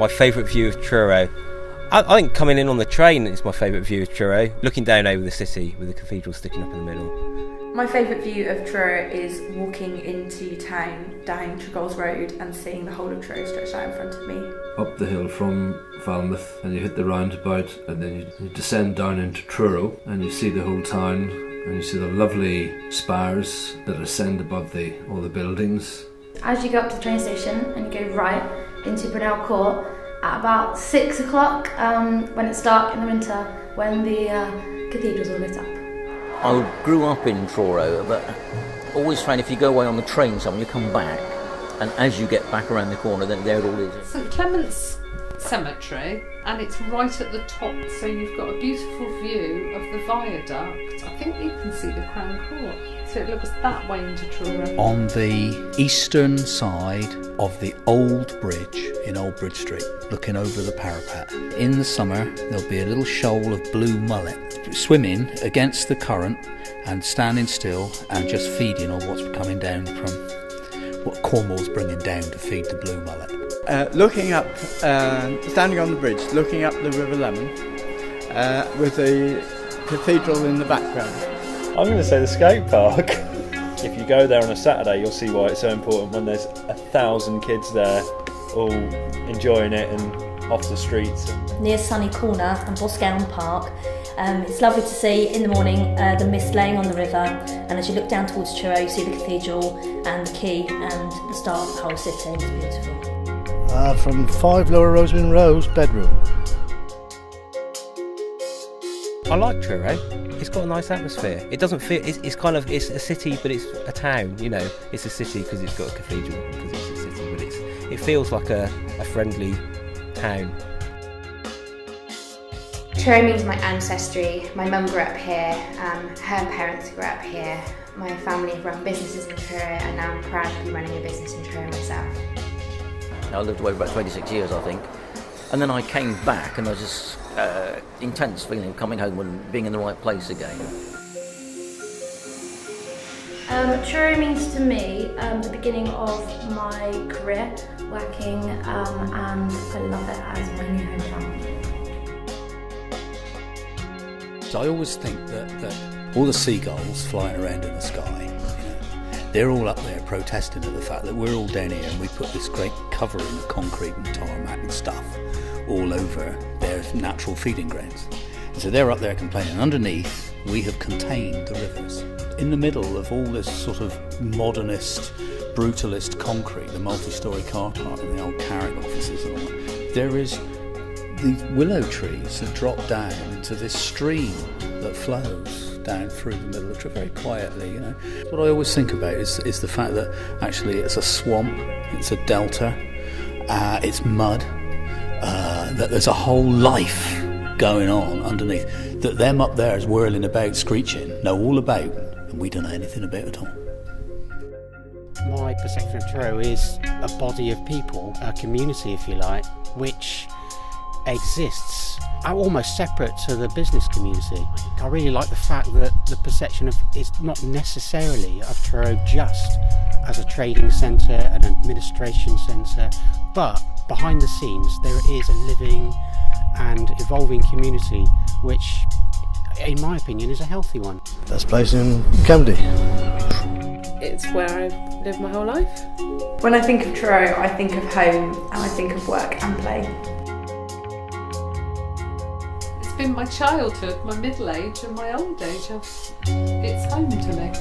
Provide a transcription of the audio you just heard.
My favourite view of Truro. I think coming in on the train is my favourite view of Truro, looking down over the city with the cathedral sticking up in the middle. My favourite view of Truro is walking into town down Tregoll's Road and seeing the whole of Truro stretched out in front of me. Up the hill from Falmouth and you hit the roundabout and then you descend down into Truro and you see the whole town and you see the lovely spires that ascend above all the buildings. As you go up to the train station and you go right into Brunel Court at about 6 o'clock when it's dark in the winter, when the cathedrals are lit up. I grew up in Truro, but always find if you go away on the train somewhere, you come back, and as you get back around the corner, then there it all is. St Clement's Cemetery, and it's right at the top, so you've got a beautiful view of the viaduct. I think you can see the Crown Court, so it looks that way into Truro. On the eastern side of the old bridge in Old Bridge Street, looking over the parapet. In the summer, there'll be a little shoal of blue mullet swimming against the current and standing still and just feeding on what's coming down from what Cornwall's bringing down to feed the blue mullet. Looking up, standing on the bridge, looking up the River Lemon with the cathedral in the background. I'm going to say the skate park. If you go there on a Saturday, you'll see why it's so important when there's 1,000 kids there all enjoying it and off the streets. Near Sunny Corner and Boscawen Park, it's lovely to see in the morning the mist laying on the river, and as you look down towards Truro you see the cathedral and the quay and the start of the whole city. It's beautiful. From 5 Lower Roseman Road, bedroom. I like Truro. It's got a nice atmosphere. It doesn't feel. It's a city, but it's a town. You know, it's a city because it's got a cathedral, because it's a city, but it feels like a friendly town. Truro means my ancestry. My mum grew up here. Her parents grew up here. My family have run businesses in Truro, and now I'm proud to be running a business in Truro myself. I lived away for about 26 years, I think, and then I came back and I was just intense feeling of coming home and being in the right place again. Truro means to me the beginning of my career working, and I love it as my new hometown. So I always think that all the seagulls flying around in the sky, they're all up there protesting at the fact that we're all down here and we put this great covering of concrete and tarmac and stuff all over their natural feeding grounds. And so they're up there complaining. Underneath, we have contained the rivers. In the middle of all this sort of modernist, brutalist concrete, the multi-storey car park and the old Carrick offices and all that, there is these willow trees that drop down into this stream that flows down through the middle of Truro very quietly. What I always think about is the fact that actually it's a swamp, it's a delta, it's mud, that there's a whole life going on underneath, that them up there is whirling about, screeching, know all about, and we don't know anything about at all. My perception of Truro is a body of people, a community if you like, which exists almost separate to the business community. I really like the fact that the perception of is not necessarily of Truro just as a trading centre, an administration centre, but behind the scenes there is a living and evolving community which, in my opinion, is a healthy one. Best place in Camden. It's where I've lived my whole life. When I think of Truro, I think of home and I think of work and play. It's been my childhood, my middle age and my old age. It's home to me.